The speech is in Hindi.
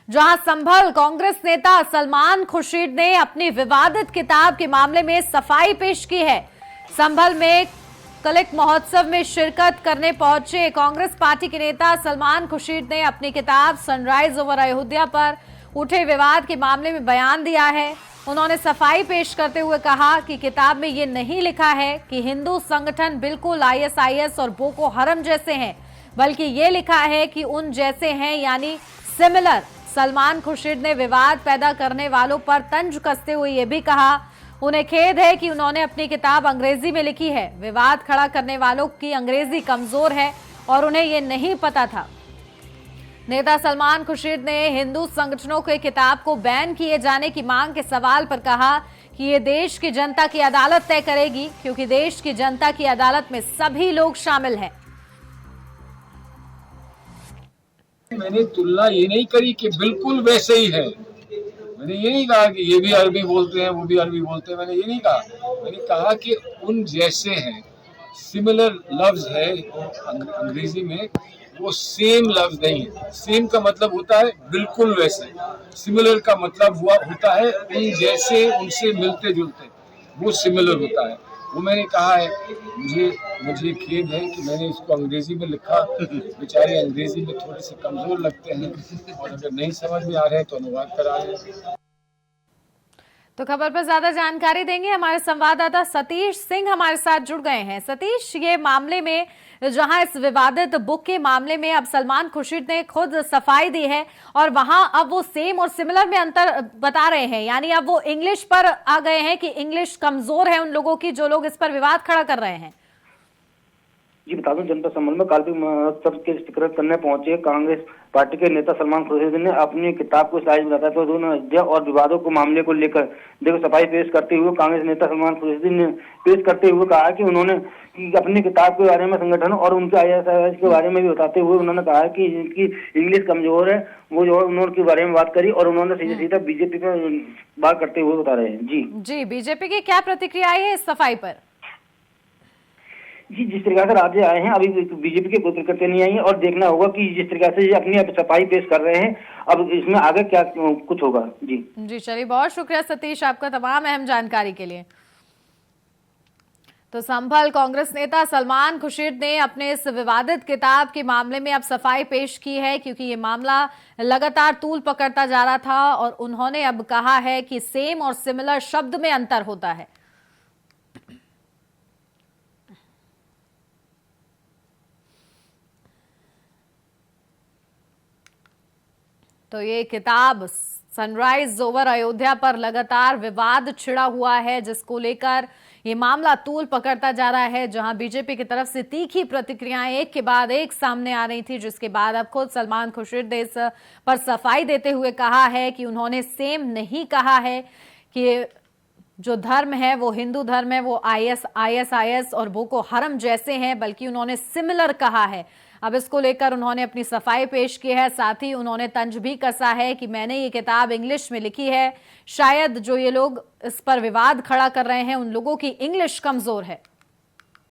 जहां संभल कांग्रेस नेता सलमान खुर्शीद ने अपनी विवादित किताब के मामले में सफाई पेश की है। संभल में कलिक महोत्सव में शिरकत करने पहुंचे कांग्रेस पार्टी के नेता सलमान खुर्शीद ने अपनी किताब सनराइज ओवर अयोध्या पर उठे विवाद के मामले में बयान दिया है। उन्होंने सफाई पेश करते हुए कहा कि किताब में ये नहीं लिखा है कि हिंदू संगठन बिल्कुल आईएसआईएस और बोको हरम जैसे हैं, बल्कि ये लिखा है कि उन जैसे हैं, यानी सिमिलर। सलमान खुर्शीद ने विवाद पैदा करने वालों पर तंज कसते हुए यह भी कहा उन्हें खेद है कि उन्होंने अपनी किताब अंग्रेजी में लिखी है। विवाद खड़ा करने वालों की अंग्रेजी कमजोर है और उन्हें यह नहीं पता था। नेता सलमान खुर्शीद ने हिंदू संगठनों के किताब को बैन किए जाने की मांग के सवाल पर कहा कि ये देश की जनता की अदालत तय करेगी, क्योंकि देश की जनता की अदालत में सभी लोग शामिल हैं। मैंने तुलना ये नहीं करी कि बिल्कुल वैसे ही है। मैंने ये नहीं कहा कि ये भी अरबी बोलते हैं, वो भी अरबी बोलते हैं। मैंने ये नहीं कहा। मैंने कहा कि उन जैसे हैं। सिमिलर लफ्ज है अंग्रेजी में, वो सेम लफ्ज नहीं है। सेम का मतलब होता है बिल्कुल वैसे, सिमिलर का मतलब होता है उन जैसे, उनसे मिलते जुलते, वो सिमिलर होता है। वो मैंने कहा है। मुझे खेद है कि मैंने इसको अंग्रेजी में लिखा। बेचारे अंग्रेजी में थोड़े से कमजोर लगते हैं, और अगर नहीं समझ में आ रहे हैं तो अनुवाद करा लें। तो खबर पर ज्यादा जानकारी देंगे हमारे संवाददाता सतीश सिंह हमारे साथ जुड़ गए हैं। सतीश, ये मामले में जहां इस विवादित बुक के मामले में अब सलमान खुर्शीद ने खुद सफाई दी है और वहां अब वो सेम और सिमिलर में अंतर बता रहे हैं, यानी अब वो इंग्लिश पर आ गए हैं कि इंग्लिश कमजोर है उन लोगों की जो लोग इस पर विवाद खड़ा कर रहे हैं। जी बता दूं, जनता संबंध में कलिक महोत्सव के शिरकत करने पहुंचे कांग्रेस पार्टी के नेता सलमान खुर्शीद ने अपनी किताब को साइज बताया तो दोनों अयोध्या और विवादों को मामले को लेकर देखो सफाई पेश करते हुए कांग्रेस नेता सलमान खुर्शीद ने पेश करते हुए कहा कि उन्होंने अपनी किताब के बारे में संगठन और उनके आईएसआईएस के बारे में भी बताते हुए उन्होंने कहा कि इनकी इंग्लिश कमजोर है, वो जो उन्होंने के बारे में बात करी और उन्होंने सीधा सीधा बीजेपी पर बात करते हुए बता रहे हैं। जी, बीजेपी की क्या प्रतिक्रिया आई है इस सफाई पर? जी, जिस तरीके से राज्य आए हैं अभी बीजेपी के कोई प्रतिक्रिया नहीं आई है और देखना होगा कि जिस तरीके से ये अपनी सफाई पेश कर रहे हैं अब इसमें आगे क्या कुछ होगा। जी चलिए, बहुत शुक्रिया सतीश आपका तमाम अहम जानकारी के लिए। तो संभल कांग्रेस नेता सलमान खुर्शीद ने अपने इस विवादित किताब के मामले में अब सफाई पेश की है, क्योंकि ये मामला लगातार तूल पकड़ता जा रहा था और उन्होंने अब कहा है कि सेम और सिमिलर शब्द में अंतर होता है। तो ये किताब सनराइज ओवर अयोध्या पर लगातार विवाद छिड़ा हुआ है, जिसको लेकर ये मामला तूल पकड़ता जा रहा है, जहां बीजेपी की तरफ से तीखी प्रतिक्रियाएं एक के बाद एक सामने आ रही थी, जिसके बाद अब खुद सलमान खुर्शीद ने इस पर सफाई देते हुए कहा है कि उन्होंने सेम नहीं कहा है कि जो धर्म है वो हिंदू धर्म है, वो आईएसआईएस और बोको हरम जैसे हैं, बल्कि उन्होंने सिमिलर कहा है। अब इसको लेकर उन्होंने अपनी सफाई पेश की है। साथ ही उन्होंने तंज भी कसा है कि मैंने ये किताब इंग्लिश में लिखी है, शायद जो ये लोग इस पर विवाद खड़ा कर रहे हैं उन लोगों की इंग्लिश कमजोर है।